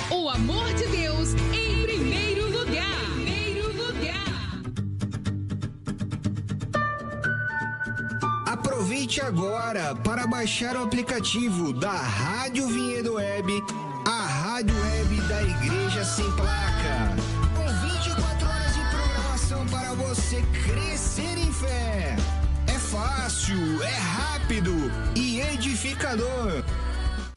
O amor de Deus em primeiro lugar. Aproveite agora para baixar o aplicativo da Rádio Vinhedo Web, a rádio web da Igreja Sem Placa. Com 24 horas de programação para você crescer em fé. É fácil, é rápido e edificador.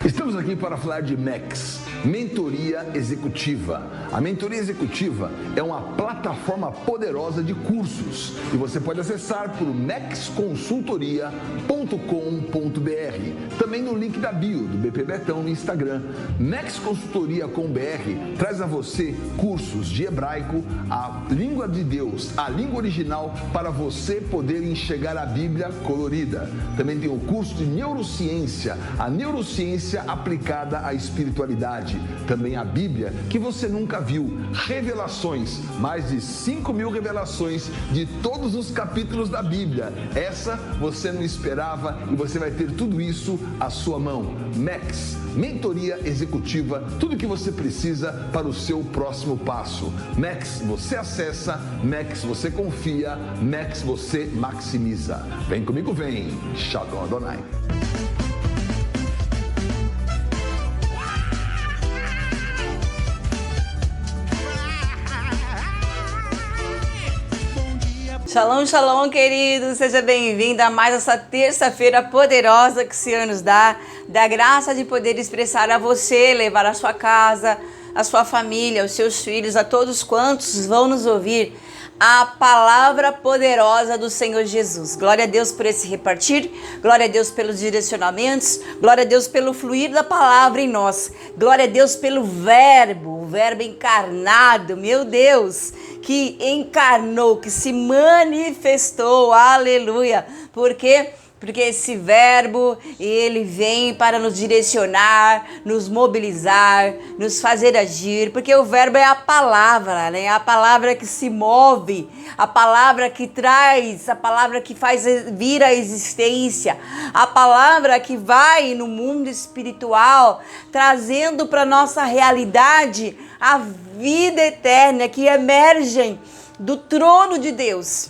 Estamos aqui para falar de MEX, Mentoria Executiva. A Mentoria Executiva é uma plataforma poderosa de cursos e você pode acessar por mexconsultoria.com.br. Também no link da bio do BP Betão no Instagram. MEX Consultoria com BR traz a você cursos de hebraico, a língua de Deus, a língua original, para você poder enxergar a Bíblia colorida. Também tem o curso de neurociência, a neurociência aplicada à espiritualidade. Também a Bíblia que você nunca viu, revelações, mais de 5.000 revelações de todos os capítulos da Bíblia. Essa você não esperava e você vai ter tudo isso à sua mão. MEX, Mentoria Executiva, tudo que você precisa para o seu próximo passo. MEX você acessa, MEX você confia, MEX você maximiza. Vem comigo, vem. Shalom Adonai. Shalom, shalom, querido, seja bem-vindo a mais essa terça-feira poderosa que o Senhor nos dá, da graça de poder expressar a você, levar a sua casa, a sua família, os seus filhos, a todos quantos vão nos ouvir, a palavra poderosa do Senhor Jesus. Glória a Deus por esse repartir, glória a Deus pelos direcionamentos, glória a Deus pelo fluir da palavra em nós, glória a Deus pelo verbo, o verbo encarnado, meu Deus, que encarnou, que se manifestou, aleluia, porque esse verbo, ele vem para nos direcionar, nos mobilizar, nos fazer agir, porque o verbo é a palavra, né? A palavra que se move, a palavra que traz, a palavra que faz vir a existência, a palavra que vai no mundo espiritual, trazendo para nossa realidade a vida eterna, que emergem do trono de Deus,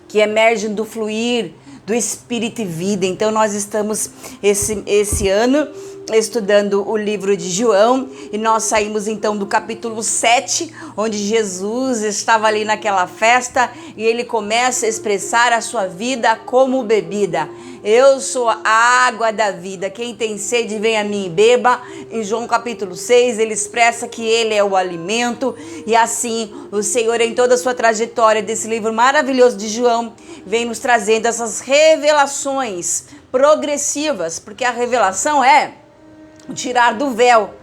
que emergem do fluir do Espírito e vida. Então nós estamos esse ano estudando o livro de João e nós saímos então do capítulo 7, onde Jesus estava ali naquela festa e ele começa a expressar a sua vida como bebida. Eu sou a água da vida, quem tem sede vem a mim e beba. Em João capítulo 6 ele expressa que ele é o alimento e assim o Senhor em toda a sua trajetória desse livro maravilhoso de João vem nos trazendo essas revelações progressivas, porque a revelação é o tirar do véu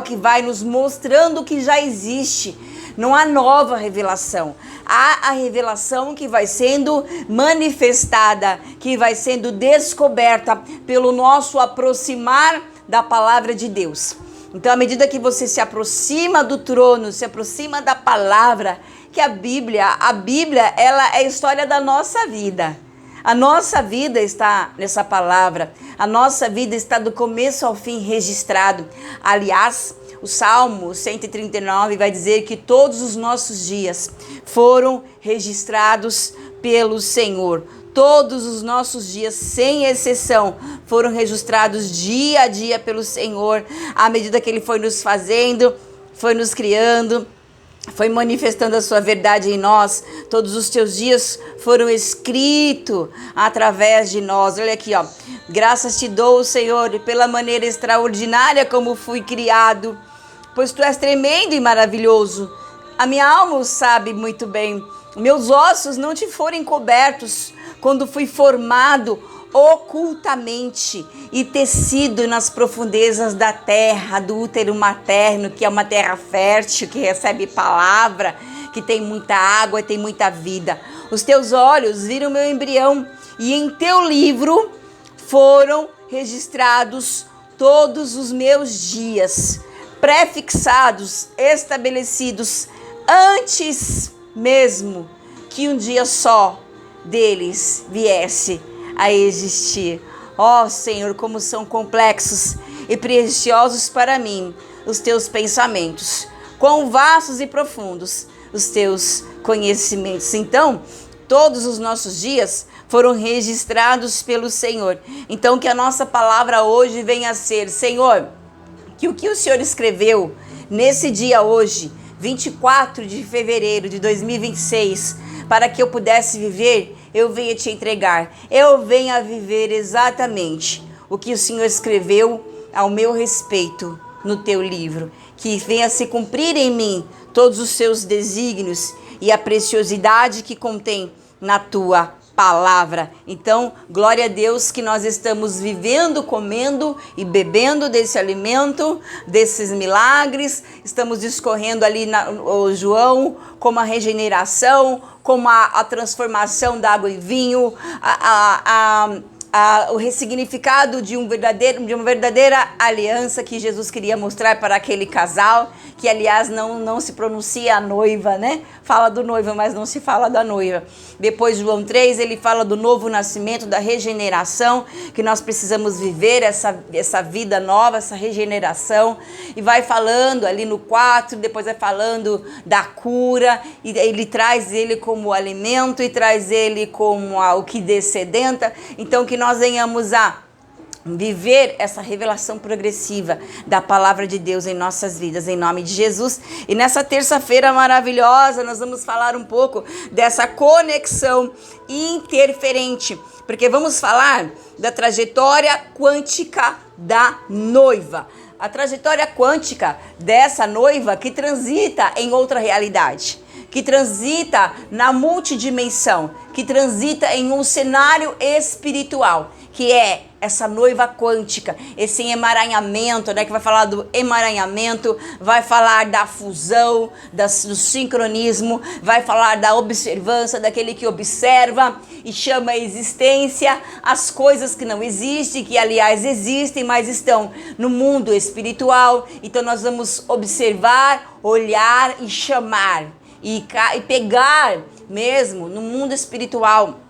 que vai nos mostrando o que já existe. Não há nova revelação, há a revelação que vai sendo manifestada, que vai sendo descoberta pelo nosso aproximar da palavra de Deus. Então, à medida que você se aproxima do trono, se aproxima da palavra, que a Bíblia, ela é a história da nossa vida. A nossa vida está nessa palavra, a nossa vida está do começo ao fim registrado. Aliás, o Salmo 139 vai dizer que todos os nossos dias foram registrados pelo Senhor. Todos os nossos dias, sem exceção, foram registrados dia a dia pelo Senhor, à medida que Ele foi nos fazendo, foi nos criando, foi manifestando a sua verdade em nós. Todos os teus dias foram escritos através de nós. Olha aqui, ó. Graças te dou, Senhor, pela maneira extraordinária como fui criado, pois tu és tremendo e maravilhoso. A minha alma o sabe muito bem. Meus ossos não te foram encobertos quando fui formado ocultamente e tecido nas profundezas da terra, do útero materno, que é uma terra fértil, que recebe palavra, que tem muita água e tem muita vida. Os teus olhos viram meu embrião e em teu livro foram registrados todos os meus dias, prefixados, estabelecidos antes mesmo que um dia só deles viesse a existir. Ó Senhor, como são complexos e preciosos para mim os teus pensamentos, quão vastos e profundos os teus conhecimentos. Então, todos os nossos dias foram registrados pelo Senhor. Então, que a nossa palavra hoje venha a ser: Senhor, que o Senhor escreveu nesse dia hoje, 24 de fevereiro de 2026, para que eu pudesse viver, eu venha te entregar. Eu venha viver exatamente o que o Senhor escreveu ao meu respeito no teu livro. Que venha se cumprir em mim todos os seus desígnios e a preciosidade que contém na tua palavra. Então, glória a Deus que nós estamos vivendo, comendo e bebendo desse alimento, desses milagres. Estamos discorrendo ali o João, como a regeneração, como a transformação da água em vinho, o ressignificado de uma verdadeira aliança que Jesus queria mostrar para aquele casal, que aliás não se pronuncia a noiva, né? Fala do noivo, mas não se fala da noiva. Depois João 3, ele fala do novo nascimento, da regeneração, que nós precisamos viver essa vida nova, essa regeneração, e vai falando ali no 4, depois vai falando da cura, e ele traz ele como alimento e traz ele como o que descedenta. Então que nós venhamos a viver essa revelação progressiva da palavra de Deus em nossas vidas, em nome de Jesus. E nessa terça-feira maravilhosa, nós vamos falar um pouco dessa conexão interferente, porque vamos falar da trajetória quântica da noiva. A trajetória quântica dessa noiva que transita em outra realidade, que transita na multidimensão, que transita em um cenário espiritual, que é essa noiva quântica, esse emaranhamento, né, que vai falar do emaranhamento, vai falar da fusão, do sincronismo, vai falar da observância, daquele que observa e chama a existência as coisas que não existem, que aliás existem, mas estão no mundo espiritual. Então nós vamos observar, olhar e chamar, e pegar mesmo no mundo espiritual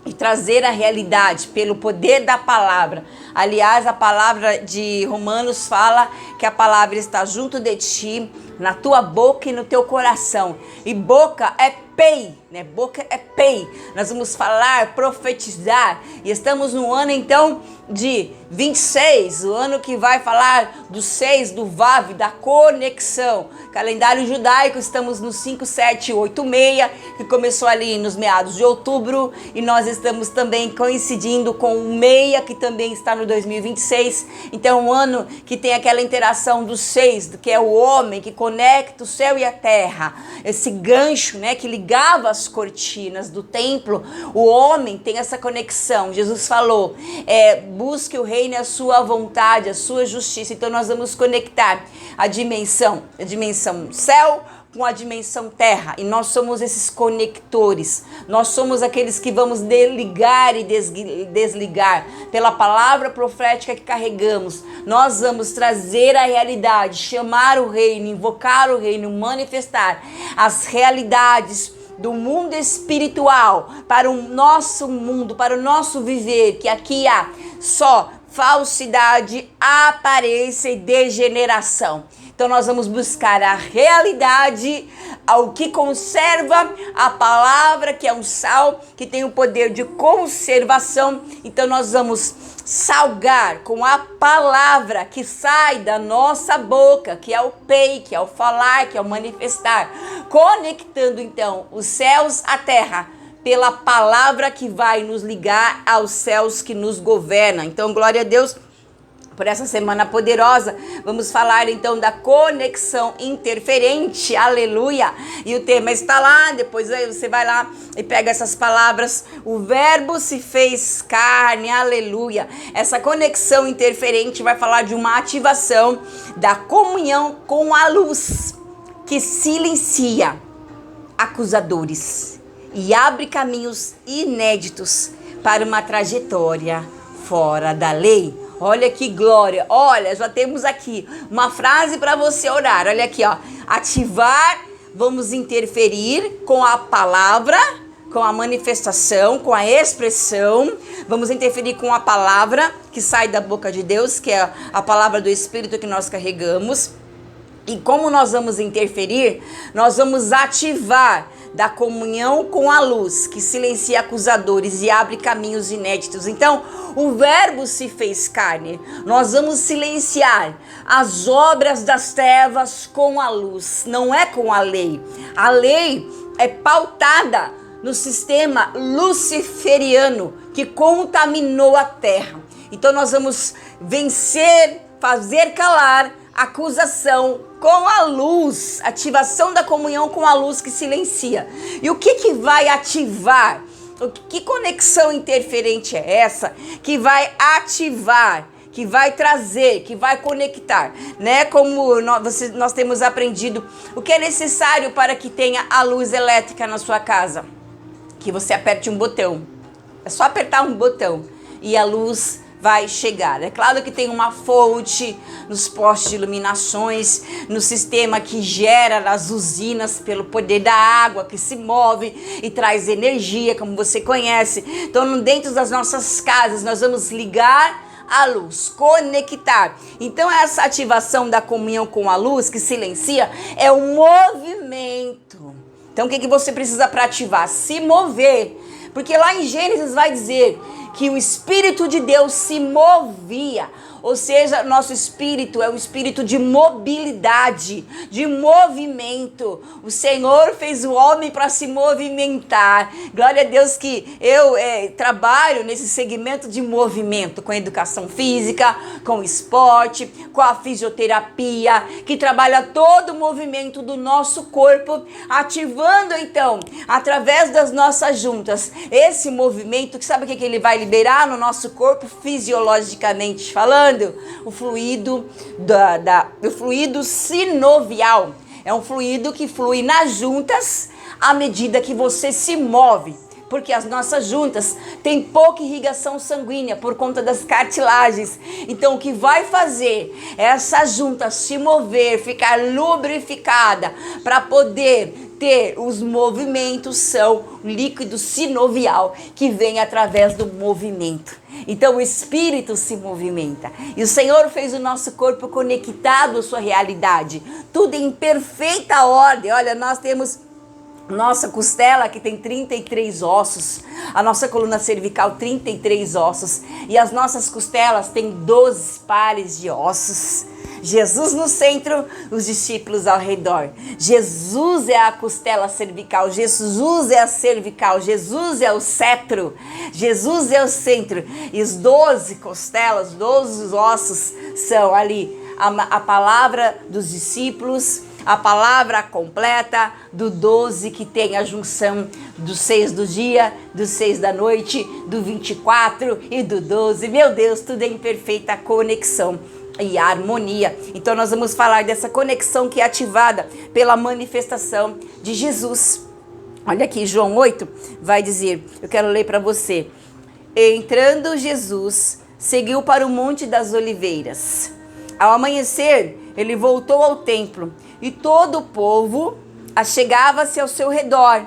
e trazer a realidade pelo poder da palavra. Aliás, a palavra de Romanos fala que a palavra está junto de ti, na tua boca e no teu coração. E boca é pei, né? Boca é pei. Nós vamos falar, profetizar. E estamos no ano, então, de 26, o ano que vai falar do 6, do Vav, da conexão. Calendário judaico, estamos no 5786, que começou ali nos meados de outubro. E nós estamos também coincidindo com o meia, que também está no 2026. Então, um ano que tem aquela interação do 6, que é o homem que conecta o céu e a terra. Esse gancho, né, que ligava as cortinas do templo. O homem tem essa conexão. Jesus falou, busque o reino e a sua vontade, a sua justiça. Então nós vamos conectar a dimensão céu com a dimensão terra, e nós somos esses conectores, nós somos aqueles que vamos ligar e desligar pela palavra profética que carregamos. Nós vamos trazer a realidade, chamar o reino, invocar o reino, manifestar as realidades do mundo espiritual para o nosso mundo, para o nosso viver, que aqui há só falsidade, aparência e degeneração. Então nós vamos buscar a realidade, ao que conserva a palavra, que é um sal, que tem o poder de conservação. Então nós vamos salgar com a palavra que sai da nossa boca, que é o pei, que é o falar, que é o manifestar, conectando então os céus à terra, pela palavra que vai nos ligar aos céus que nos governam. Então, glória a Deus por essa semana poderosa. Vamos falar então da conexão interferente, aleluia. E o tema está lá, depois aí você vai lá e pega essas palavras. O verbo se fez carne, aleluia. Essa conexão interferente vai falar de uma ativação da comunhão com a luz, que silencia acusadores e abre caminhos inéditos para uma trajetória fora da lei. Olha que glória, olha, já temos aqui uma frase para você orar, olha aqui, ó. Ativar, vamos interferir com a palavra, com a manifestação, com a expressão, vamos interferir com a palavra que sai da boca de Deus, que é a palavra do Espírito que nós carregamos. E como nós vamos interferir, nós vamos ativar da comunhão com a luz, que silencia acusadores e abre caminhos inéditos. Então, o verbo se fez carne. Nós vamos silenciar as obras das trevas com a luz, não é com a lei. A lei é pautada no sistema luciferiano que contaminou a terra. Então, nós vamos vencer, fazer calar acusação com a luz, ativação da comunhão com a luz que silencia. E o que vai ativar? Que conexão interferente é essa que vai ativar, que vai trazer, que vai conectar, né? Como nós temos aprendido, o que é necessário para que tenha a luz elétrica na sua casa? Que você aperte um botão. É só apertar um botão e a luz vai chegar. É claro que tem uma fonte nos postes de iluminações, no sistema que gera nas usinas pelo poder da água que se move e traz energia, como você conhece. Então, dentro das nossas casas, nós vamos ligar a luz, conectar. Então, essa ativação da comunhão com a luz que silencia é um movimento. Então, o que você precisa para ativar? Se mover. Porque lá em Gênesis vai dizer que o Espírito de Deus se movia, ou seja, nosso espírito é um espírito de mobilidade, de movimento. O Senhor fez o homem para se movimentar. Glória a Deus que eu trabalho nesse segmento de movimento, com educação física, com esporte, com a fisioterapia, que trabalha todo o movimento do nosso corpo, ativando então, através das nossas juntas, esse movimento, que sabe o que ele vai liberar no nosso corpo, fisiologicamente falando? O fluido o fluido sinovial. É um fluido que flui nas juntas à medida que você se move. Porque as nossas juntas têm pouca irrigação sanguínea por conta das cartilagens. Então, o que vai fazer essa junta se mover, ficar lubrificada para poder ter os movimentos, são líquido sinovial que vem através do movimento. Então o espírito se movimenta e o Senhor fez o nosso corpo conectado à sua realidade, tudo em perfeita ordem. Olha, nós temos nossa costela que tem 33 ossos, a nossa coluna cervical 33 ossos e as nossas costelas têm 12 pares de ossos. Jesus no centro, os discípulos ao redor. Jesus é a costela cervical, Jesus é a cervical, Jesus é o cetro, Jesus é o centro. E os 12 costelas, 12 ossos são ali a palavra dos discípulos, a palavra completa do 12 que tem a junção do 6 do dia, do 6 da noite, do 24 e do 12. Meu Deus, tudo é em perfeita conexão e harmonia. Então nós vamos falar dessa conexão que é ativada pela manifestação de Jesus. Olha aqui, João 8 vai dizer, eu quero ler para você. Entrando Jesus, seguiu para o Monte das Oliveiras. Ao amanhecer, ele voltou ao templo e todo o povo achegava-se ao seu redor.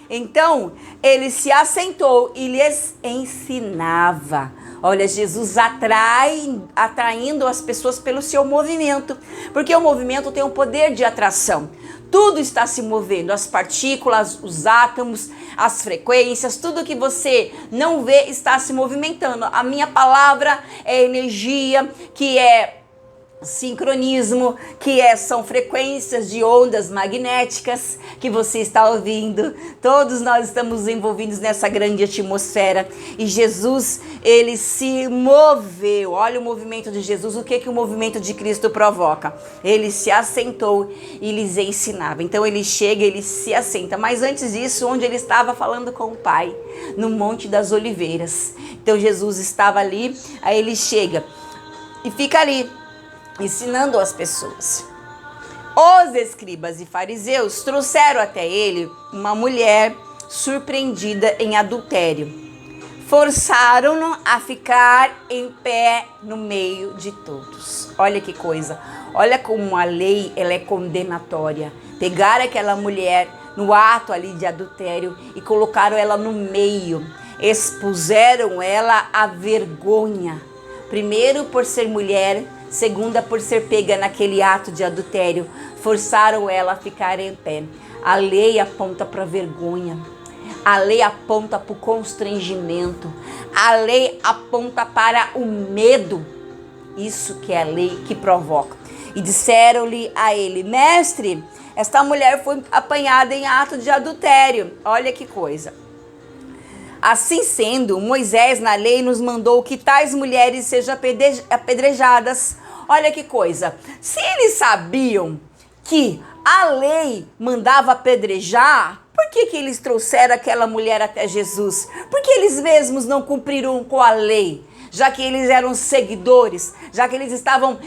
Então, ele se assentou e lhes ensinava. Olha, Jesus atraindo as pessoas pelo seu movimento, porque o movimento tem o poder de atração. Tudo está se movendo, as partículas, os átomos, as frequências, tudo que você não vê está se movimentando. A minha palavra é energia, que é sincronismo, que são frequências de ondas magnéticas que você está ouvindo. Todos nós estamos envolvidos nessa grande atmosfera e Jesus, ele se moveu. Olha o movimento de Jesus, o que o movimento de Cristo provoca? Ele se assentou e lhes ensinava. Então ele chega, ele se assenta, mas antes disso, onde ele estava falando com o Pai, no Monte das Oliveiras. Então Jesus estava ali, aí ele chega e fica ali ensinando as pessoas. Os escribas e fariseus trouxeram até ele uma mulher surpreendida em adultério. Forçaram-no a ficar em pé no meio de todos. Olha que coisa. Olha como a lei ela é condenatória. Pegaram aquela mulher, no ato ali de adultério e colocaram ela no meio, expuseram ela à vergonha. Primeiro por ser mulher, segunda por ser pega naquele ato de adultério, forçaram ela a ficar em pé. A lei aponta para a vergonha, a lei aponta para o constrangimento, a lei aponta para o medo. Isso que é a lei que provoca. E disseram-lhe a ele: mestre, esta mulher foi apanhada em ato de adultério. Olha que coisa. Assim sendo, Moisés na lei nos mandou que tais mulheres sejam apedrejadas. Olha que coisa. Se eles sabiam que a lei mandava apedrejar, por que eles trouxeram aquela mulher até Jesus? Porque eles mesmos não cumpriram com a lei, já que eles eram seguidores, já que eles estavam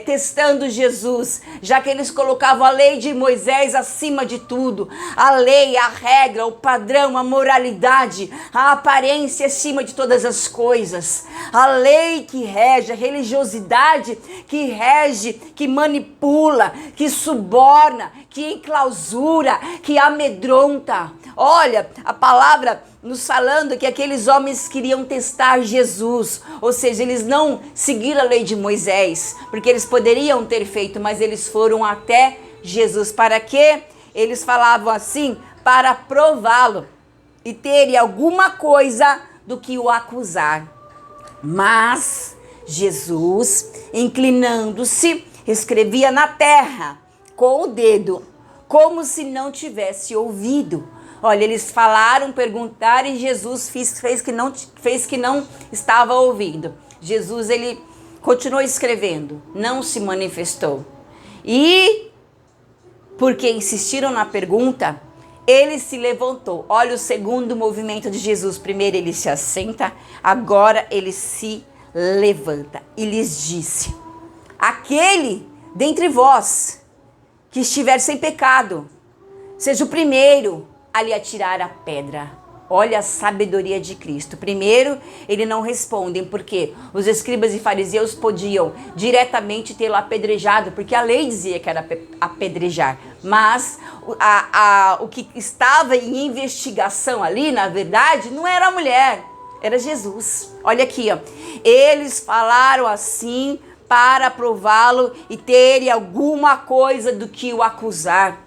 testando Jesus, já que eles colocavam a lei de Moisés acima de tudo, a lei, a regra, o padrão, a moralidade, a aparência acima de todas as coisas, a lei que rege, a religiosidade que rege, que manipula, que suborna, que enclausura, que amedronta. Olha, a palavra nos falando que aqueles homens queriam testar Jesus, ou seja, eles não seguiram a lei de Moisés, porque eles poderiam ter feito, mas eles foram até Jesus. Para quê? Eles falavam assim, para prová-lo e terem alguma coisa do que o acusar. Mas Jesus, inclinando-se, escrevia na terra com o dedo, como se não tivesse ouvido. Olha, eles falaram, perguntaram e Jesus fez que não estava ouvindo. Jesus, ele continuou escrevendo, não se manifestou. E, porque insistiram na pergunta, ele se levantou. Olha o segundo movimento de Jesus. Primeiro ele se assenta, agora ele se levanta. E lhes disse: aquele dentre vós que estiver sem pecado, seja o primeiro a lhe atirar a pedra. Olha a sabedoria de Cristo. Primeiro, ele não respondem, porque os escribas e fariseus podiam diretamente tê-lo apedrejado, porque a lei dizia que era apedrejar. Mas o que estava em investigação ali, na verdade, não era a mulher, era Jesus. Olha aqui, ó. Eles falaram assim para prová-lo e terem alguma coisa do que o acusar.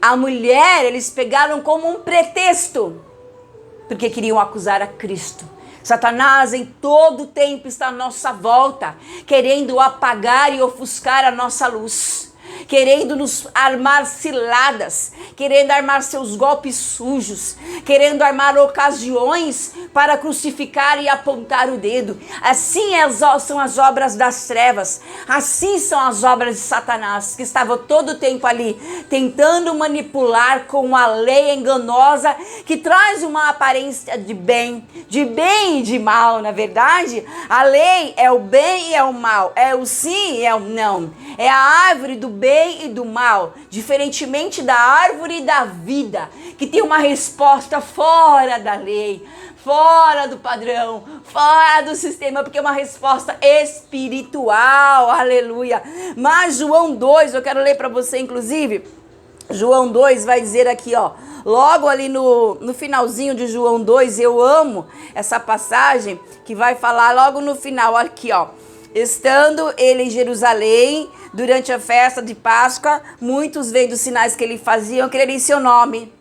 A mulher, eles pegaram como um pretexto, porque queriam acusar a Cristo. Satanás em todo tempo está à nossa volta, querendo apagar e ofuscar a nossa luz, querendo nos armar ciladas, querendo armar seus golpes sujos, querendo armar ocasiões para crucificar e apontar o dedo. Assim são as obras das trevas, assim são as obras de Satanás, que estava todo o tempo ali, tentando manipular com a lei enganosa, que traz uma aparência de bem e de mal. Na verdade, a lei é o bem e é o mal, é o sim e é o não, é a árvore do bem e do mal, diferentemente da árvore da vida, que tem uma resposta fora da lei, fora do padrão, fora do sistema, porque é uma resposta espiritual, aleluia. Mas João 2, eu quero ler para você, inclusive, João 2 vai dizer aqui, ó, logo ali no finalzinho de João 2, eu amo essa passagem, que vai falar logo no final, aqui, ó. Estando ele em Jerusalém, durante a festa de Páscoa, muitos vendo os sinais que ele fazia, creram em seu nome.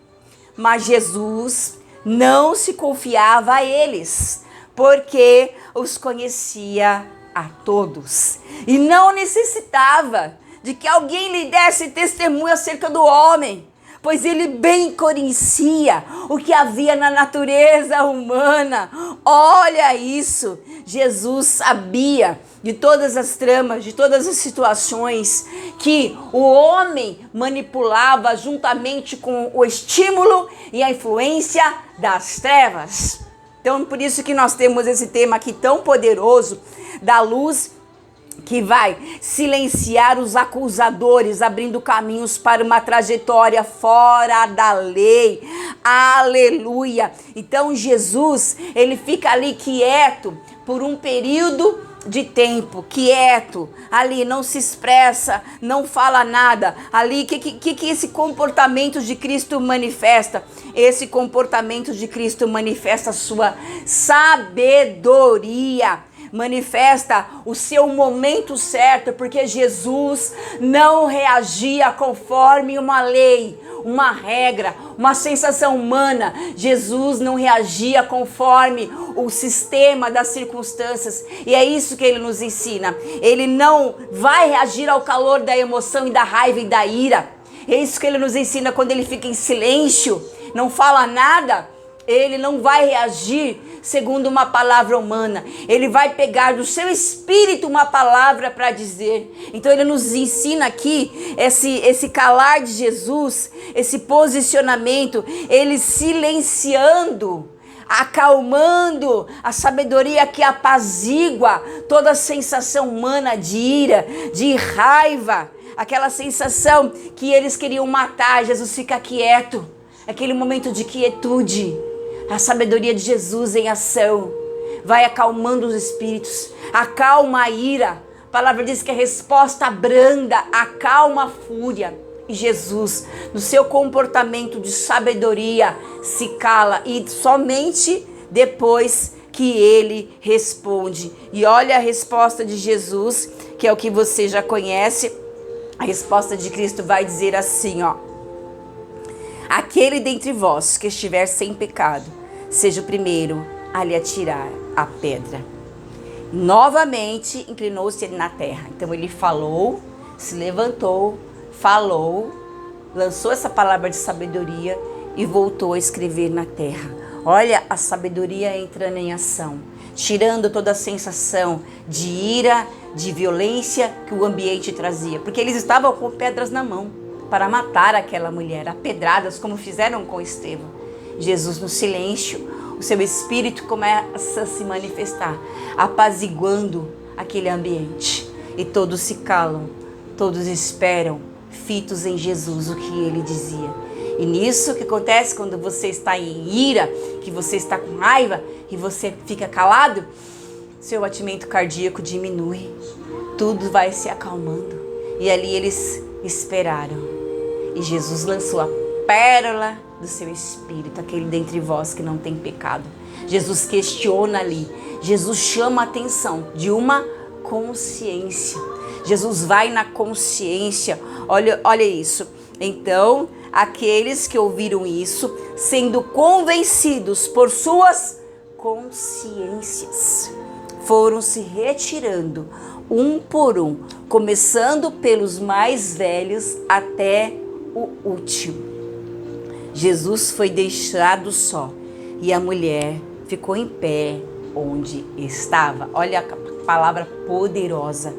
Mas Jesus não se confiava a eles, porque os conhecia a todos. E não necessitava de que alguém lhe desse testemunho acerca do homem, pois ele bem conhecia o que havia na natureza humana. Olha isso, Jesus sabia de todas as tramas, de todas as situações que o homem manipulava juntamente com o estímulo e a influência das trevas. Então, por isso que nós temos esse tema aqui tão poderoso da luz, que vai silenciar os acusadores, abrindo caminhos para uma trajetória fora da lei. Aleluia! Então Jesus, ele fica ali quieto por um período de tempo, quieto, ali não se expressa, não fala nada, ali que esse comportamento de Cristo manifesta? Esse comportamento de Cristo manifesta a sua sabedoria, manifesta o seu momento certo, porque Jesus não reagia conforme uma lei, uma regra, uma sensação humana. Jesus não reagia conforme o sistema das circunstâncias, e é isso que ele nos ensina. Ele não vai reagir ao calor da emoção e da raiva e da ira. É isso que ele nos ensina. Quando ele fica em silêncio, não fala nada, ele não vai reagir segundo uma palavra humana. Ele vai pegar do seu espírito uma palavra para dizer. Então ele nos ensina aqui esse calar de Jesus, esse posicionamento, ele silenciando, acalmando, a sabedoria que apazigua toda a sensação humana de ira, de raiva, aquela sensação que eles queriam matar. Jesus fica quieto, aquele momento de quietude. A sabedoria de Jesus em ação vai acalmando os espíritos, acalma a ira. A palavra diz que a resposta branda acalma a fúria. E Jesus, no seu comportamento de sabedoria, se cala, e somente depois que ele responde. E olha a resposta de Jesus, que é o que você já conhece. A resposta de Cristo vai dizer assim, ó: aquele dentre vós que estiver sem pecado, seja o primeiro a lhe atirar a pedra. Novamente inclinou-se ele na terra. Então ele falou, se levantou, falou, lançou essa palavra de sabedoria e voltou a escrever na terra. Olha a sabedoria entrando em ação, tirando toda a sensação de ira, de violência que o ambiente trazia. Porque eles estavam com pedras na mão para matar aquela mulher, a pedradas, como fizeram com Estevão. Jesus, no silêncio, o seu espírito começa a se manifestar, apaziguando aquele ambiente. E todos se calam, todos esperam, fitos em Jesus, o que ele dizia. E nisso que acontece quando você está em ira, que você está com raiva e você fica calado, seu batimento cardíaco diminui, tudo vai se acalmando. E ali eles esperaram. E Jesus lançou a pérola do seu espírito, aquele dentre vós que não tem pecado. Jesus questiona ali, Jesus chama a atenção de uma consciência. Jesus vai na consciência, olha isso. Então, aqueles que ouviram isso, sendo convencidos por suas consciências, foram se retirando um por um, começando pelos mais velhos até o último. Jesus foi deixado só e a mulher ficou em pé onde estava. Olha a palavra poderosa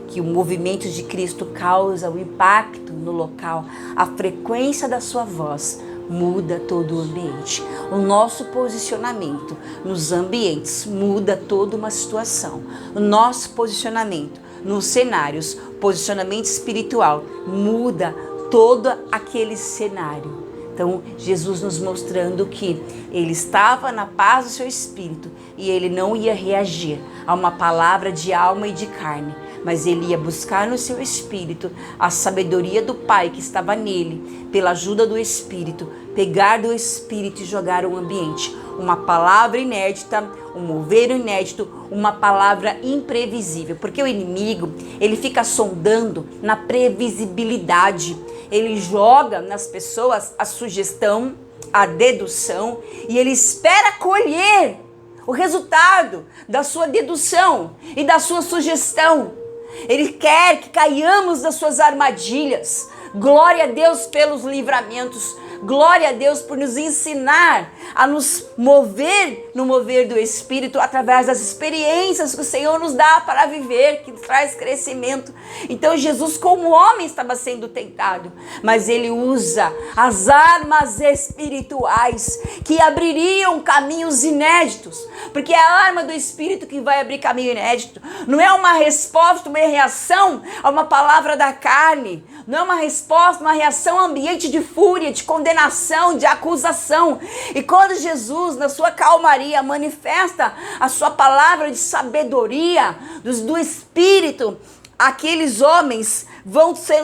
que o movimento de Cristo causa, o impacto no local, a frequência da sua voz muda todo o ambiente. O nosso posicionamento nos ambientes muda toda uma situação. O nosso posicionamento nos cenários, posicionamento espiritual, muda todo aquele cenário. Então, Jesus nos mostrando que ele estava na paz do seu espírito e ele não ia reagir a uma palavra de alma e de carne, mas ele ia buscar no seu espírito a sabedoria do Pai que estava nele, pela ajuda do Espírito, pegar do Espírito e jogar o ambiente. Uma palavra inédita, um mover inédito, uma palavra imprevisível. Porque o inimigo, ele fica sondando na previsibilidade. Ele joga nas pessoas a sugestão, a dedução, e ele espera colher o resultado da sua dedução e da sua sugestão. Ele quer que caiamos das suas armadilhas. Glória a Deus pelos livramentos. Glória a Deus por nos ensinar a nos mover no mover do Espírito através das experiências que o Senhor nos dá para viver, que traz crescimento. Então Jesus, como homem, estava sendo tentado, mas ele usa as armas espirituais que abririam caminhos inéditos, porque é a arma do Espírito que vai abrir caminho inédito. Não é uma resposta, uma reação a uma palavra da carne, não é uma resposta, uma reação a um ambiente de fúria, de condenação, condenação, de acusação. E quando Jesus, na sua calmaria, manifesta a sua palavra de sabedoria do Espírito, aqueles homens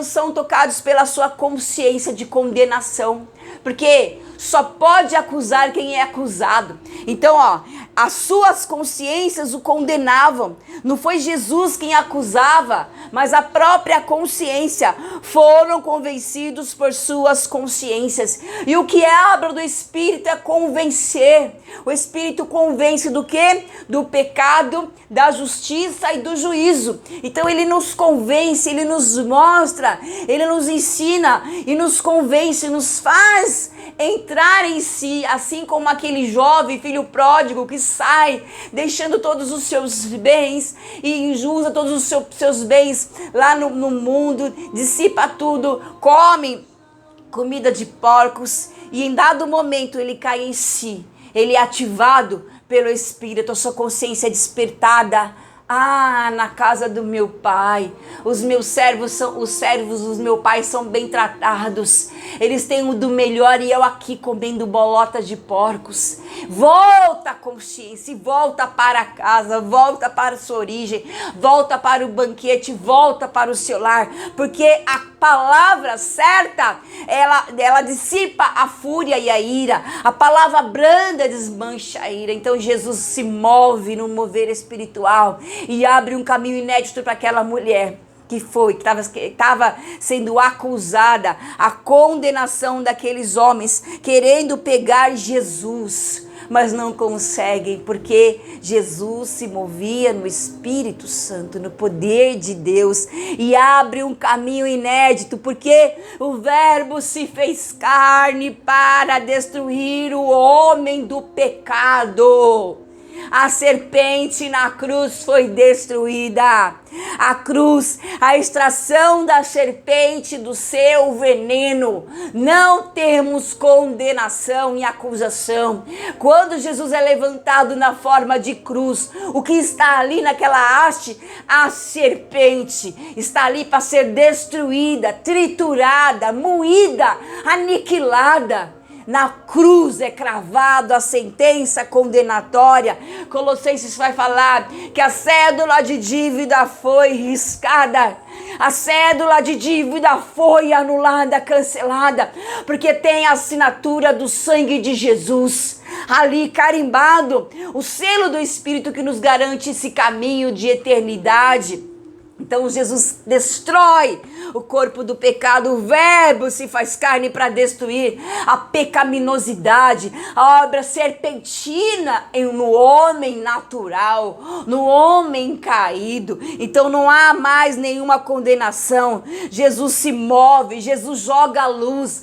são tocados pela sua consciência de condenação. Porque só pode acusar quem é acusado. Então, as suas consciências o condenavam. Não foi Jesus quem acusava, mas a própria consciência. Foram convencidos por suas consciências. E o que é a obra do Espírito é convencer. O Espírito convence do quê? Do pecado, da justiça e do juízo. Então ele nos convence, ele nos mostra, ele nos ensina e nos convence, nos faz entrar em si, assim como aquele jovem filho pródigo que sai deixando todos os seus bens e usa todos os seus bens lá no mundo, dissipa tudo, come comida de porcos e em dado momento ele cai em si, ele é ativado pelo Espírito, a sua consciência é despertada. Na casa do meu pai, os servos do meu pai são bem tratados, eles têm o do melhor e eu aqui comendo bolota de porcos. Volta a consciência, volta para casa, volta para a sua origem, volta para o banquete, volta para o seu lar, porque a palavra certa, ela dissipa a fúria e a ira, a palavra branda desmancha a ira. Então Jesus se move no mover espiritual e abre um caminho inédito para aquela mulher que estava sendo acusada, a condenação daqueles homens querendo pegar Jesus, mas não conseguem, porque Jesus se movia no Espírito Santo, no poder de Deus, e abre um caminho inédito, porque o Verbo se fez carne para destruir o homem do pecado. A serpente na cruz foi destruída. A cruz, a extração da serpente do seu veneno. Não temos condenação e acusação. Quando Jesus é levantado na forma de cruz, o que está ali naquela haste? A serpente está ali para ser destruída, triturada, moída, aniquilada. Na cruz é cravado a sentença condenatória. Colossenses vai falar que a cédula de dívida foi riscada. A cédula de dívida foi anulada, cancelada, porque tem a assinatura do sangue de Jesus ali carimbado, o selo do Espírito que nos garante esse caminho de eternidade. Então Jesus destrói o corpo do pecado, o Verbo se faz carne para destruir a pecaminosidade, a obra serpentina no homem natural, no homem caído. Então não há mais nenhuma condenação. Jesus se move, Jesus joga a luz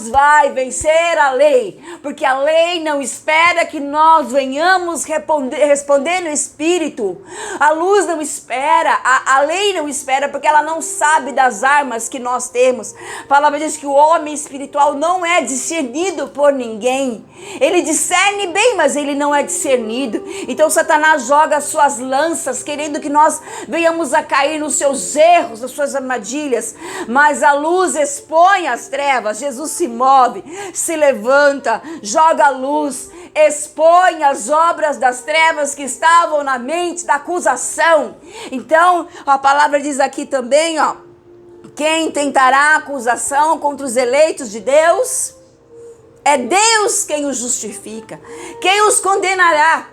vai vencer a lei, porque a lei não espera que nós venhamos responder no Espírito. A luz não espera. A lei não espera, porque ela não sabe das armas que nós temos. A palavra diz que o homem espiritual não é discernido por ninguém. Ele discerne bem, mas ele não é discernido. Então Satanás joga as suas lanças, querendo que nós venhamos a cair nos seus erros, nas suas armadilhas. Mas a luz expõe as trevas. Jesus se move, se levanta, joga a luz, expõe as obras das trevas que estavam na mente da acusação. Então a palavra diz aqui também, quem tentará acusação contra os eleitos de Deus? É Deus quem os justifica. Quem os condenará?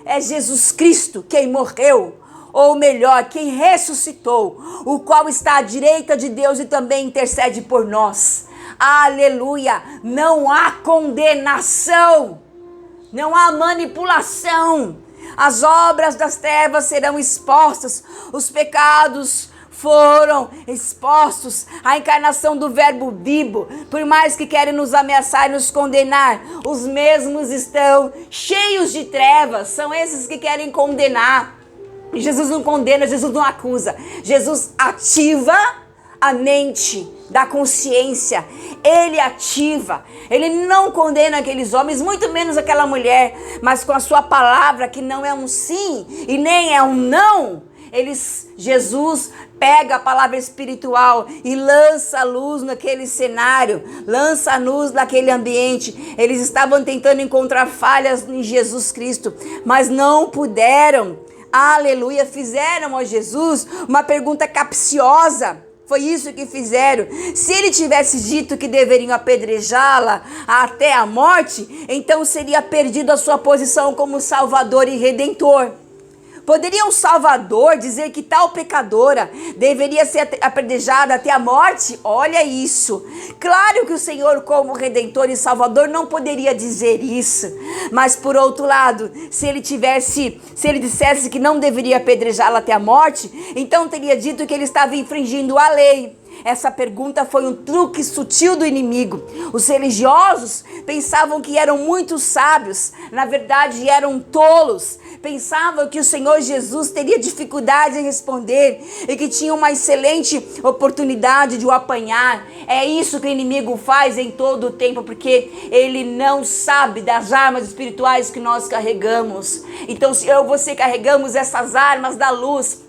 É Jesus Cristo, quem morreu, ou melhor, quem ressuscitou, o qual está à direita de Deus e também intercede por nós. Aleluia! Não há condenação, não há manipulação. As obras das trevas serão expostas, os pecados foram expostos, a encarnação do verbo vivo. Por mais que querem nos ameaçar e nos condenar, os mesmos estão cheios de trevas, são esses que querem condenar. Jesus não condena, Jesus não acusa, Jesus ativa a mente da consciência, ele ativa, ele não condena aqueles homens, muito menos aquela mulher, mas com a sua palavra, que não é um sim e nem é um não, Jesus pega a palavra espiritual e lança a luz naquele cenário, lança a luz naquele ambiente. Eles estavam tentando encontrar falhas em Jesus Cristo, mas não puderam. Aleluia, fizeram a Jesus uma pergunta capciosa. Foi isso que fizeram. Se ele tivesse dito que deveriam apedrejá-la até a morte, então seria perdido a sua posição como Salvador e Redentor. Poderia um Salvador dizer que tal pecadora deveria ser apedrejada até a morte? Olha isso. Claro que o Senhor, como Redentor e Salvador, não poderia dizer isso. Mas, por outro lado, se ele dissesse que não deveria apedrejá-la até a morte, então teria dito que ele estava infringindo a lei. Essa pergunta foi um truque sutil do inimigo. Os religiosos pensavam que eram muito sábios, na verdade eram tolos. Pensavam que o Senhor Jesus teria dificuldade em responder e que tinha uma excelente oportunidade de o apanhar. É isso que o inimigo faz em todo o tempo, porque ele não sabe das armas espirituais que nós carregamos. Então, se eu e você carregamos essas armas da luz,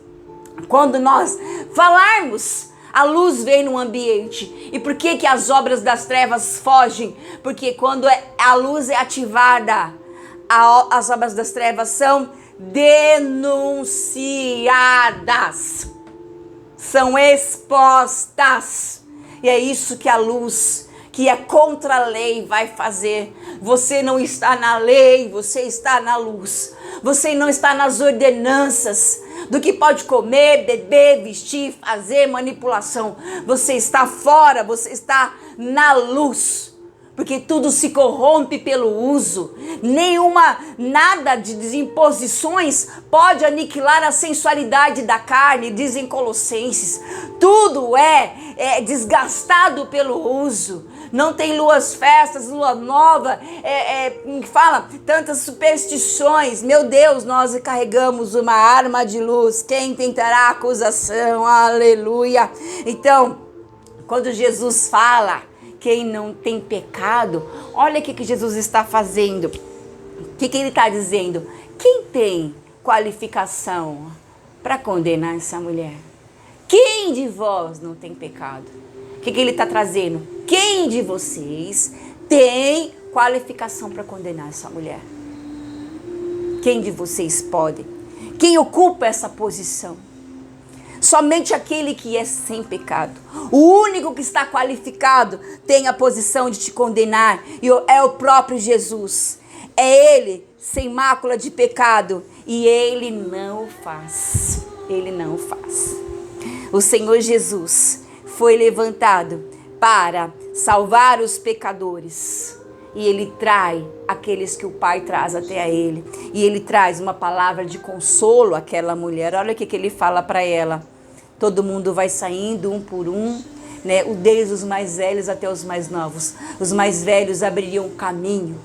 quando nós falarmos, a luz vem no ambiente. E por que as obras das trevas fogem? Porque quando a luz é ativada, as obras das trevas são denunciadas, são expostas. E é isso que a luz, que é contra a lei, vai fazer. Você não está na lei, você está na luz. Você não está nas ordenanças do que pode comer, beber, vestir, fazer, manipulação. Você está fora, você está na luz. Porque tudo se corrompe pelo uso. Nada de imposições pode aniquilar a sensualidade da carne, dizem Colossenses. Tudo é desgastado pelo uso. Não tem luas festas, lua nova, tantas superstições. Meu Deus, nós carregamos uma arma de luz. Quem tentará acusação? Aleluia. Então, quando Jesus fala, quem não tem pecado, olha o que Jesus está fazendo. O que ele está dizendo? Quem tem qualificação para condenar essa mulher? Quem de vós não tem pecado? O que ele está trazendo? Quem de vocês tem qualificação para condenar essa mulher? Quem de vocês pode? Quem ocupa essa posição? Somente aquele que é sem pecado. O único que está qualificado tem a posição de te condenar. E é o próprio Jesus. É ele sem mácula de pecado. E ele não faz. Ele não faz. O Senhor Jesus foi levantado para salvar os pecadores. E ele trai aqueles que o Pai traz até a ele. E ele traz uma palavra de consolo àquela mulher. Olha o que ele fala para ela. Todo mundo vai saindo um por um, né? Desde os mais velhos até os mais novos. Os mais velhos abririam o caminho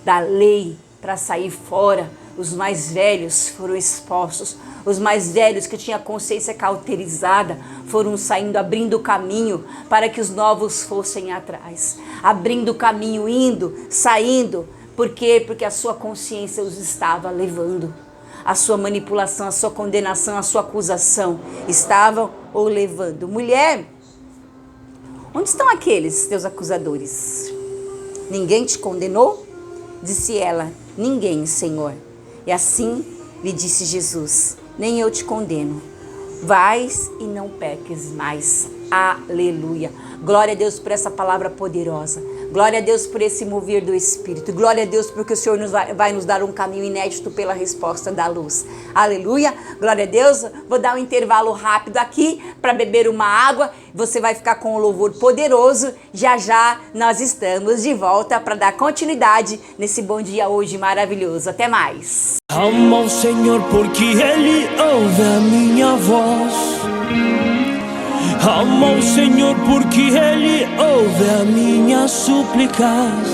da lei para sair fora. Os mais velhos foram expostos. Os mais velhos que tinham a consciência cauterizada foram saindo, abrindo o caminho para que os novos fossem atrás. Abrindo o caminho, indo, saindo. Por quê? Porque a sua consciência os estava levando. A sua manipulação, a sua condenação, a sua acusação estavam o levando. Mulher, onde estão aqueles teus acusadores? Ninguém te condenou? Disse ela, ninguém, Senhor. E assim lhe disse Jesus, nem eu te condeno. Vais e não peques mais. Aleluia. Glória a Deus por essa palavra poderosa. Glória a Deus por esse mover do Espírito. Glória a Deus porque o Senhor vai nos dar um caminho inédito pela resposta da luz. Aleluia. Glória a Deus. Vou dar um intervalo rápido aqui para beber uma água. Você vai ficar com um louvor poderoso. Já já nós estamos de volta para dar continuidade nesse bom dia hoje maravilhoso. Até mais. Amo ao Senhor porque Ele ouve a minha voz. Amo ao Senhor porque Ele ouve a minha súplicas.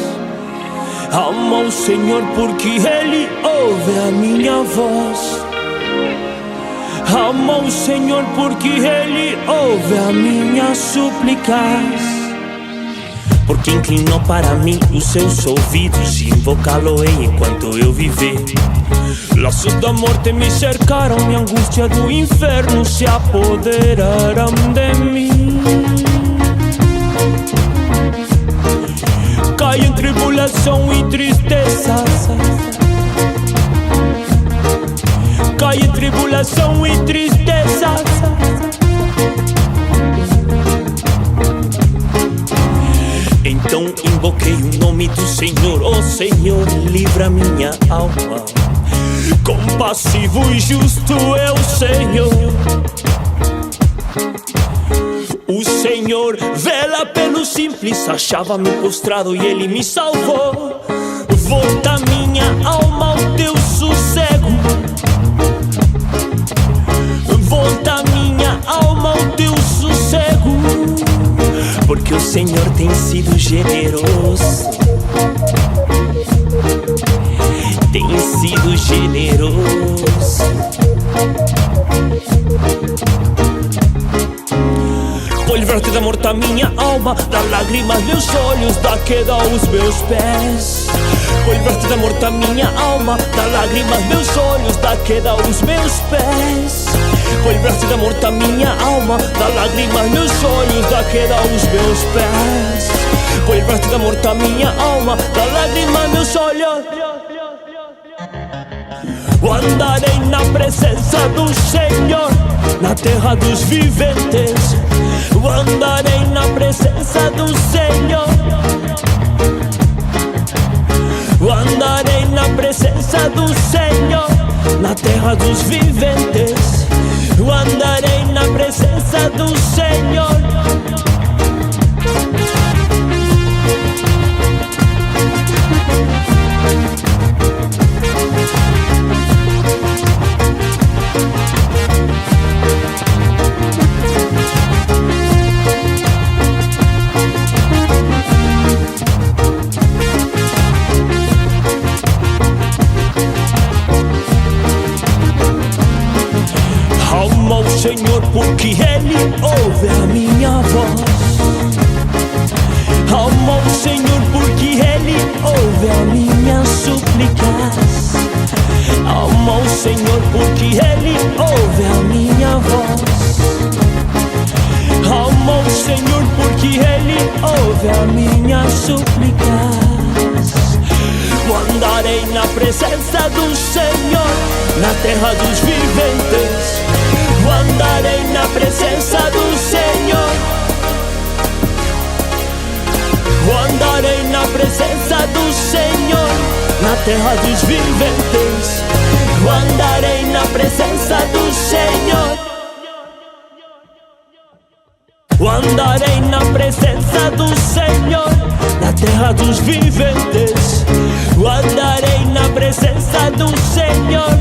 Amo ao Senhor porque Ele ouve a minha voz. Amo ao Senhor porque Ele ouve a minha súplicas. porque inclinou para mim os seus ouvidos e invocá-lo-ei enquanto eu viver. Laços da morte me cercaram e a angústia do inferno se apoderaram de mim. Cai em tribulação e tristeza, cai em tribulação e tristeza. Então invoquei o nome do Senhor. Oh Senhor, livra minha alma. Compassivo e justo é o Senhor. O Senhor vela pelo simples. Achava-me prostrado e Ele me salvou. Volta minha alma ao teu sossego. Volta minha alma ao teu sossego, porque o Senhor tem sido generoso. Tem sido generoso. Foi livrar-te da morte a minha alma, da lágrimas meus olhos, da queda aos meus pés. Foi livrar-te da morte a minha alma, da lágrimas meus olhos, da queda aos meus pés. Foi livrar-te da morte a minha alma, da lágrimas meus olhos, da queda aos meus pés. Foi livrar-te da morte a minha alma, da lágrimas meus olhos. Andarei na presença do Senhor, na terra dos viventes. Andarei na presença do Senhor. Andarei na presença do Senhor, na terra dos viventes. Andarei na presença do Senhor. Alma ao Senhor, porque Ele ouve a minha voz. Alma ao Senhor, porque Ele ouve a minha súplicas. Alma ao Senhor, porque Ele ouve a minha voz. Alma ao Senhor, porque Ele ouve a minha súplicas. Andarei na presença do Senhor, na terra dos viventes. Andarei na presença do Senhor. Andarei na presença do Senhor, na terra dos viventes. Andarei na presença do Senhor. Andarei na presença do Senhor, na terra dos viventes. Andarei na presença do Senhor.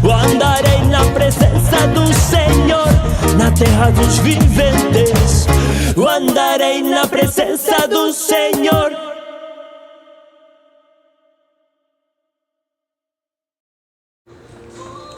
Andarei na presença do Senhor, na terra dos viventes. Andarei na presença do Senhor.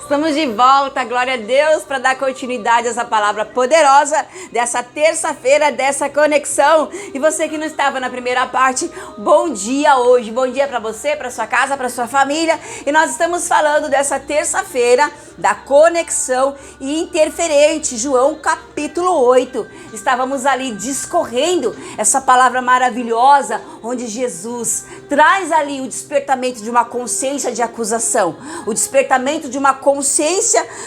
Estamos de volta, glória a Deus, para dar continuidade a essa palavra poderosa dessa terça-feira, dessa conexão. E você que não estava na primeira parte, bom dia hoje, bom dia para você, para sua casa, para sua família. E nós estamos falando dessa terça-feira da conexão e interferente, João capítulo 8. Estávamos ali discorrendo essa palavra maravilhosa, onde Jesus traz ali o despertamento de uma consciência de acusação, o despertamento de uma consciência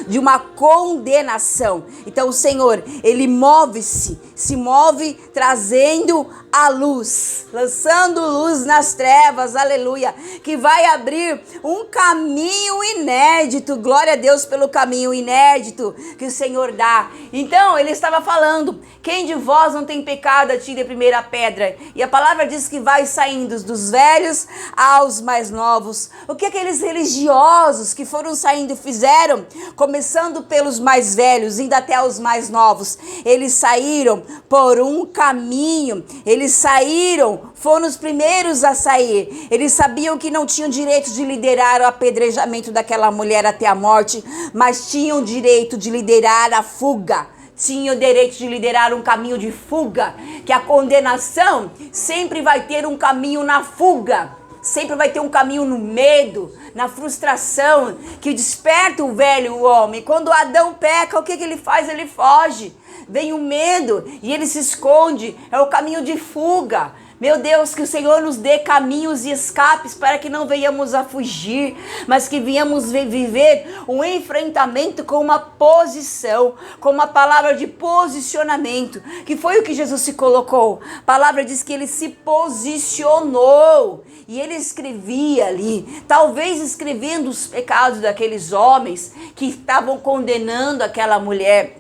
de uma condenação. Então o Senhor, Ele se move trazendo a luz, lançando luz nas trevas, aleluia, que vai abrir um caminho inédito. Glória a Deus pelo caminho inédito que o Senhor dá. Então ele estava falando: quem de vós não tem pecado, atire a primeira pedra. E a palavra diz que vai saindo dos velhos aos mais novos. O que aqueles religiosos que foram saindo fizeram? Começando pelos mais velhos, indo até os mais novos. Eles saíram por um caminho, eles saíram, foram os primeiros a sair. Eles sabiam que não tinham direito de liderar o apedrejamento daquela mulher até a morte, mas tinham direito de liderar a fuga. tinha o direito de liderar um caminho de fuga, que a condenação sempre vai ter um caminho na fuga, sempre vai ter um caminho no medo, na frustração, que desperta o velho homem. Quando Adão peca, o que ele faz? Ele foge. Vem o medo e ele se esconde, é o caminho de fuga. Meu Deus, que o Senhor nos dê caminhos e escapes para que não venhamos a fugir, mas que venhamos viver um enfrentamento com uma posição, com uma palavra de posicionamento, que foi o que Jesus se colocou. A palavra diz que ele se posicionou e ele escrevia ali, talvez escrevendo os pecados daqueles homens que estavam condenando aquela mulher,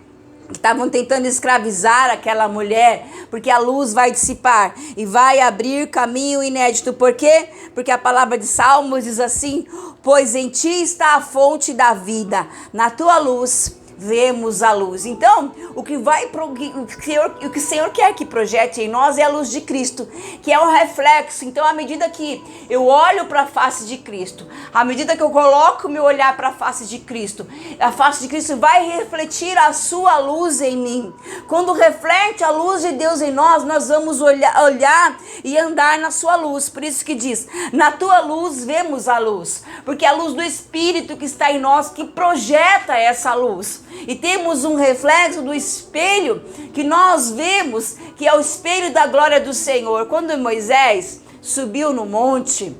que estavam tentando escravizar aquela mulher, porque a luz vai dissipar e vai abrir caminho inédito. Por quê? Porque a palavra de Salmos diz assim: pois em ti está a fonte da vida, na tua luz vemos a luz. Então, o que o Senhor quer que projete em nós é a luz de Cristo, que é um reflexo. Então, à medida que eu olho para a face de Cristo, à medida que eu coloco o meu olhar para a face de Cristo, a face de Cristo vai refletir a sua luz em mim. Quando reflete a luz de Deus em nós, nós vamos olhar e andar na sua luz. Por isso que diz: na tua luz vemos a luz, porque é a luz do Espírito que está em nós que projeta essa luz. E temos um reflexo do espelho que nós vemos, que é o espelho da glória do Senhor. Quando Moisés subiu no monte,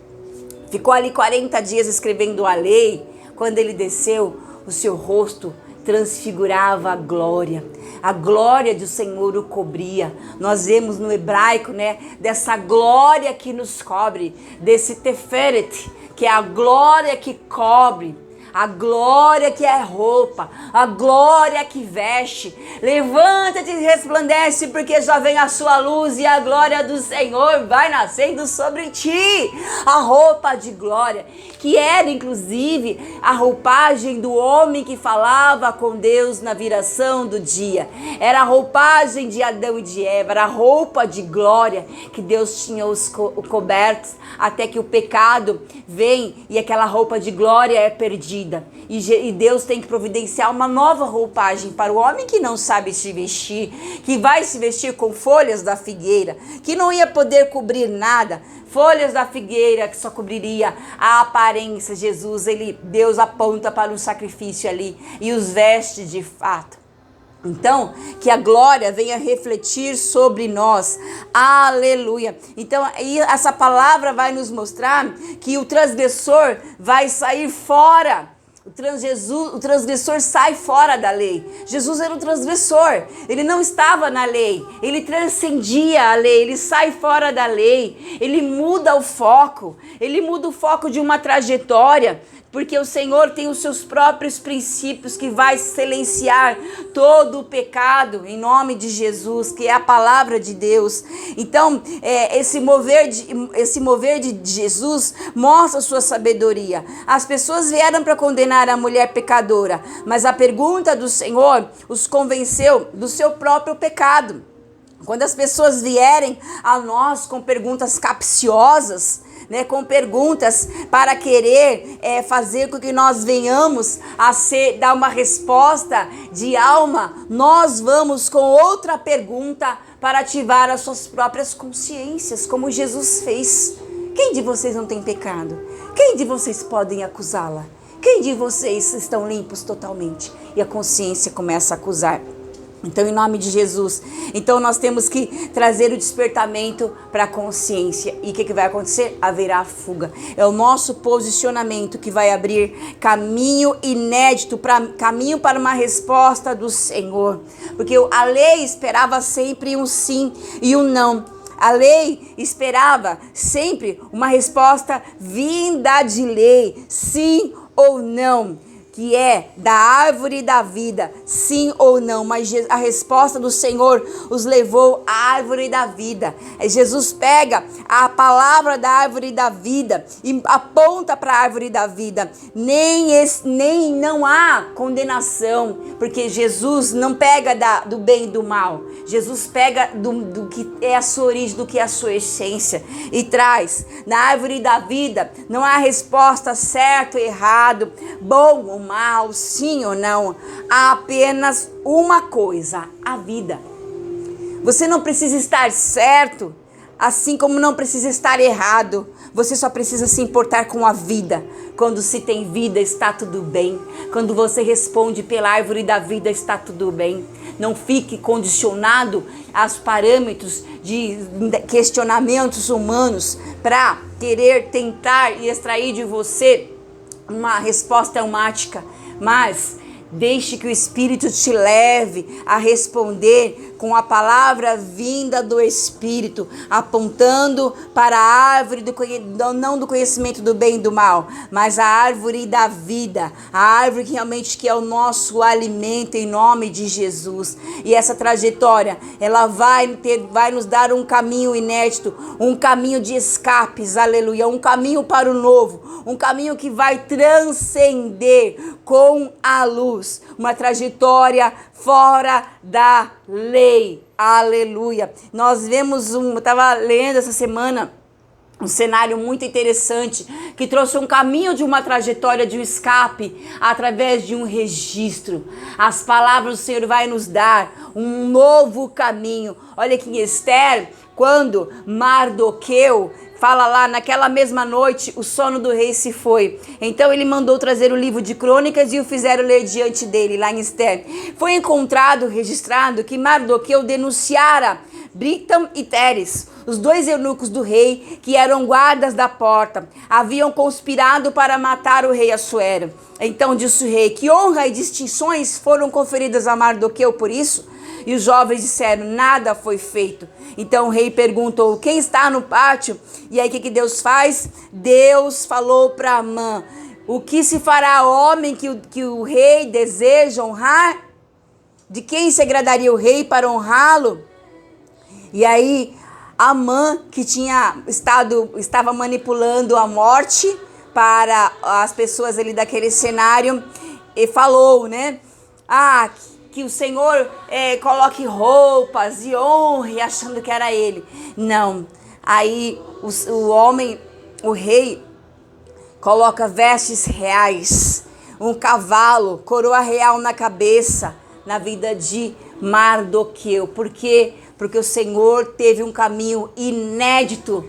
ficou ali 40 dias escrevendo a lei, quando ele desceu, o seu rosto transfigurava a glória do Senhor o cobria. Nós vemos no hebraico, dessa glória que nos cobre, desse teferet, que é a glória que cobre, a glória que é roupa, a glória que veste. Levanta-te e resplandece, porque já vem a sua luz e a glória do Senhor vai nascendo sobre ti. A roupa de glória, que era inclusive a roupagem do homem que falava com Deus na viração do dia. Era a roupagem de Adão e de Eva, era a roupa de glória que Deus tinha os cobertos, até que o pecado vem e aquela roupa de glória é perdida. E Deus tem que providenciar uma nova roupagem para o homem que não sabe se vestir, que vai se vestir com folhas da figueira, que não ia poder cobrir nada, folhas da figueira que só cobriria a aparência. Deus aponta para um sacrifício ali e os veste de fato. Então, que a glória venha refletir sobre nós. Aleluia. Então, essa palavra vai nos mostrar que o transgressor vai sair fora. O transgressor sai fora da lei. Jesus era um transgressor. Ele não estava na lei. Ele transcendia a lei. Ele sai fora da lei. Ele muda o foco. Ele muda o foco de uma trajetória. Porque o Senhor tem os seus próprios princípios que vai silenciar todo o pecado em nome de Jesus, que é a palavra de Deus. Então, esse mover de Jesus mostra a sua sabedoria. As pessoas vieram para condenar a mulher pecadora, mas a pergunta do Senhor os convenceu do seu próprio pecado. Quando as pessoas vierem a nós com perguntas capciosas, com perguntas para querer fazer com que nós venhamos a dar uma resposta de alma, nós vamos com outra pergunta para ativar as suas próprias consciências, como Jesus fez. Quem de vocês não tem pecado? Quem de vocês podem acusá-la? Quem de vocês estão limpos totalmente? E a consciência começa a acusar. Então, em nome de Jesus, então nós temos que trazer o despertamento para a consciência. E o que vai acontecer? Haverá fuga. É o nosso posicionamento que vai abrir caminho inédito, caminho para uma resposta do Senhor. Porque a lei esperava sempre um sim e um não. A lei esperava sempre uma resposta vinda de lei, sim ou não, que é da árvore da vida, sim ou não. Mas a resposta do Senhor os levou à árvore da vida. Jesus pega a palavra da árvore da vida e aponta para a árvore da vida. Nem não há condenação, porque Jesus não pega do bem e do mal. Jesus pega do que é a sua origem, do que é a sua essência, e traz. Na árvore da vida não há resposta certo ou errado, bom ou mal, sim ou não. Há apenas apenas uma coisa: a vida. Você não precisa estar certo, assim como não precisa estar errado. Você só precisa se importar com a vida. Quando se tem vida, está tudo bem. Quando você responde pela árvore da vida, está tudo bem. Não fique condicionado aos parâmetros de questionamentos humanos para querer tentar e extrair de você uma resposta automática. Mas deixe que o Espírito te leve a responder com a palavra vinda do Espírito, apontando para a árvore, não do conhecimento do bem e do mal, mas a árvore da vida, a árvore que realmente que é o nosso alimento em nome de Jesus. E essa trajetória, ela vai nos dar um caminho inédito, um caminho de escapes, aleluia, um caminho para o novo, um caminho que vai transcender com a luz, uma trajetória fora da lei, aleluia. Nós vemos eu estava lendo essa semana um cenário muito interessante que trouxe um caminho de uma trajetória de um escape através de um registro. As palavras do Senhor vai nos dar um novo caminho. Olha aqui em Esther, quando Mardoqueu fala lá, naquela mesma noite, o sono do rei se foi. Então ele mandou trazer o livro de crônicas e o fizeram ler diante dele, lá em Esther. Foi encontrado, registrado, que Mardoqueu denunciara Bigtam e Teres, os dois eunucos do rei, que eram guardas da porta, haviam conspirado para matar o rei Assuero. Então disse o rei: que honra e distinções foram conferidas a Mardoqueu por isso? E os jovens disseram: nada foi feito. Então o rei perguntou: quem está no pátio? E aí o que Deus faz? Deus falou para Amã: o que se fará homem que o rei deseja honrar? De quem se agradaria o rei para honrá-lo? E aí Amã, que estava manipulando a morte para as pessoas ali daquele cenário, e falou, né? Que o Senhor coloque roupas e honre, achando que era ele. Não. Aí o rei, coloca vestes reais, um cavalo, coroa real na cabeça, na vida de Mardoqueu. Por quê? Porque o Senhor teve um caminho inédito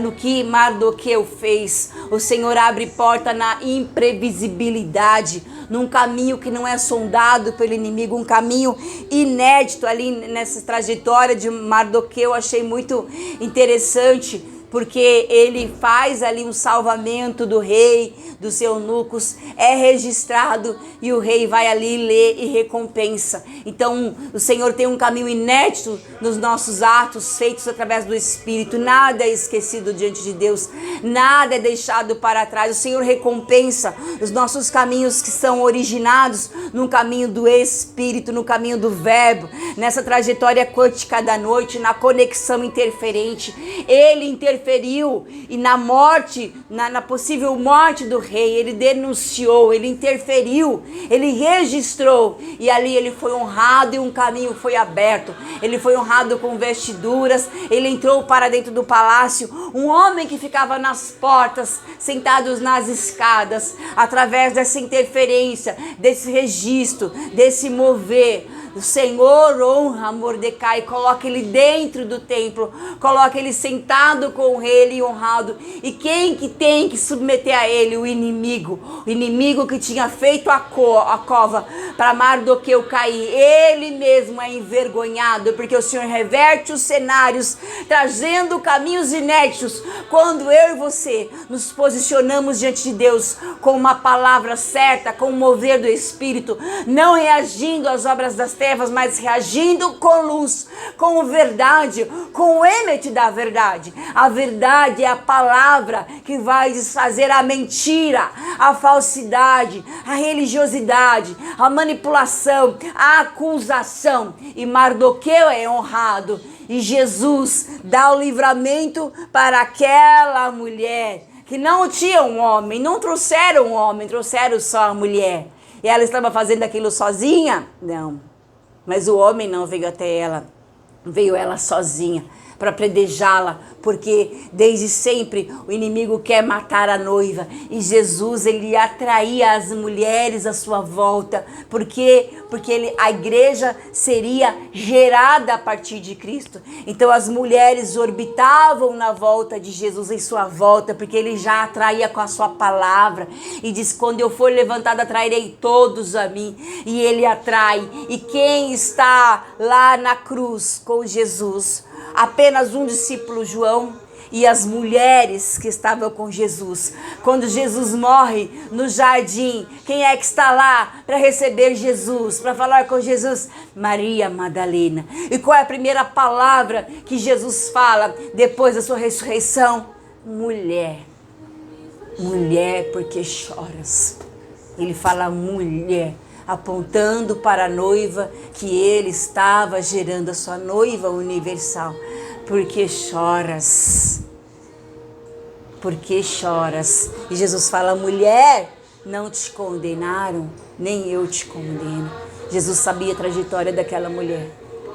no que Mardoqueu fez. O Senhor abre porta na imprevisibilidade, num caminho que não é sondado pelo inimigo, um caminho inédito ali nessa trajetória de Mardoqueu. Achei muito interessante, porque ele faz ali um salvamento do rei, dos eunucos, é registrado e o rei vai ali ler e recompensa. Então o Senhor tem um caminho inédito nos nossos atos feitos através do Espírito. Nada é esquecido diante de Deus, nada é deixado para trás. O Senhor recompensa os nossos caminhos que são originados no caminho do Espírito, no caminho do Verbo, nessa trajetória quântica da noite, na conexão interferente. Ele interferiu e na morte, na possível morte do rei, ele denunciou, ele interferiu, ele registrou, e ali ele foi honrado e um caminho foi aberto. Ele foi honrado com vestiduras, ele entrou para dentro do palácio, um homem que ficava nas portas, sentados nas escadas, através dessa interferência, desse registro, desse mover. O Senhor honra Mordecai, coloca ele dentro do templo, coloca ele sentado com ele honrado. E quem que tem que submeter a ele? O inimigo que tinha feito a cova para Mardoqueu cair. Ele mesmo é envergonhado, porque o Senhor reverte os cenários, trazendo caminhos inéditos. Quando eu e você nos posicionamos diante de Deus com uma palavra certa, com o mover do Espírito, não reagindo às obras das trevas, mas reagindo com luz, com verdade, com o êmete da verdade. A verdade é a palavra que vai desfazer a mentira, a falsidade, a religiosidade, a manipulação, a acusação. E Mardoqueu é honrado. E Jesus dá o livramento para aquela mulher que não tinha um homem, não trouxeram um homem, trouxeram só a mulher. E ela estava fazendo aquilo sozinha? Não. Mas o homem não veio até ela, veio ela sozinha. para predejá-la, porque desde sempre o inimigo quer matar a noiva, e Jesus, ele atraía as mulheres à sua volta, porque a igreja seria gerada a partir de Cristo. Então as mulheres orbitavam na volta de Jesus, em sua volta, porque ele já atraía com a sua palavra, e diz: quando eu for levantado, atrairei todos a mim. E ele atrai. E quem está lá na cruz com Jesus? Apenas um discípulo, João, e as mulheres que estavam com Jesus. Quando Jesus morre no jardim, quem é que está lá para receber Jesus, para falar com Jesus? Maria Madalena. E qual é a primeira palavra que Jesus fala depois da sua ressurreição? Mulher. Mulher, porque choras? Ele fala mulher, apontando para a noiva que ele estava gerando, a sua noiva universal. Porque choras? Porque choras? E Jesus fala: mulher, não te condenaram, nem eu te condeno. Jesus sabia a trajetória daquela mulher.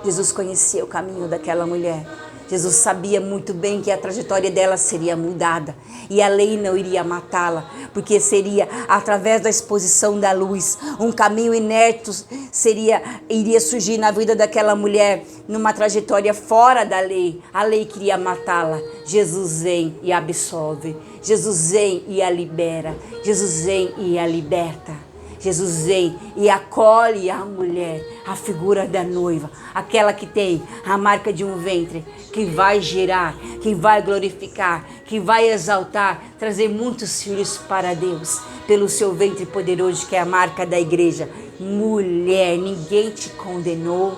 Jesus conhecia o caminho daquela mulher. Jesus sabia muito bem que a trajetória dela seria mudada e a lei não iria matá-la, porque seria através da exposição da luz. Um caminho inerto iria surgir na vida daquela mulher, numa trajetória fora da lei. A lei queria matá-la. Jesus vem e absolve. Jesus vem e a libera. Jesus vem e a liberta. Jesus vem e acolhe a mulher, a figura da noiva, aquela que tem a marca de um ventre, que vai gerar, que vai glorificar, que vai exaltar, trazer muitos filhos para Deus, pelo seu ventre poderoso, que é a marca da igreja. Mulher, ninguém te condenou,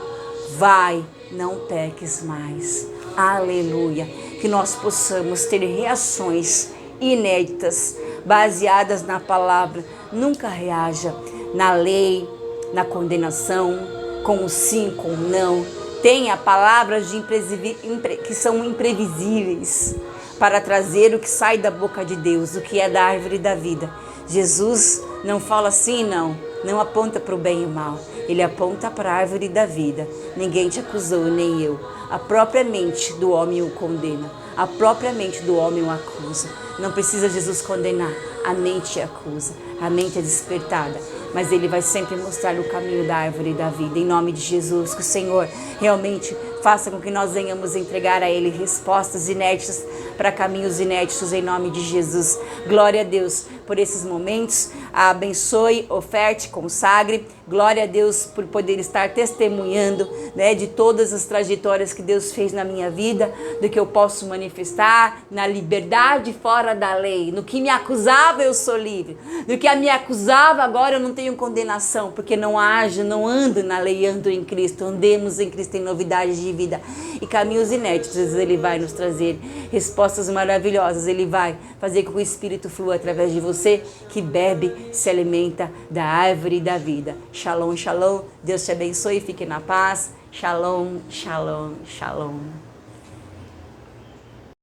vai, não peques mais. Aleluia. Que nós possamos ter reações inéditas, baseadas na palavra. Nunca reaja na lei, na condenação, com o sim, com o não. Tenha palavras que são imprevisíveis para trazer o que sai da boca de Deus, o que é da árvore da vida. Jesus não fala sim, não aponta para o bem e o mal. Ele aponta para a árvore da vida. Ninguém te acusou, nem eu. A própria mente do homem o condena. A própria mente do homem o acusa. Não precisa Jesus condenar. A mente acusa. A mente é despertada. Mas ele vai sempre mostrar o caminho da árvore da vida. Em nome de Jesus, que o Senhor realmente faça com que nós venhamos entregar a Ele respostas inéditas para caminhos inéditos, em nome de Jesus. Glória a Deus por esses momentos. Abençoe, oferte, consagre. Glória a Deus por poder estar testemunhando, né, de todas as trajetórias que Deus fez na minha vida, do que eu posso manifestar na liberdade fora da lei. No que me acusava, eu sou livre. No que me acusava, agora eu não tenho condenação, porque não ando na lei, ando em Cristo. Andemos em Cristo em novidade de vida e caminhos inéditos. Ele vai nos trazer respostas maravilhosas. Ele vai fazer com que o Espírito flua através de você, que bebe, se alimenta da árvore da vida. Shalom, shalom. Deus te abençoe e fique na paz. Shalom, shalom, shalom.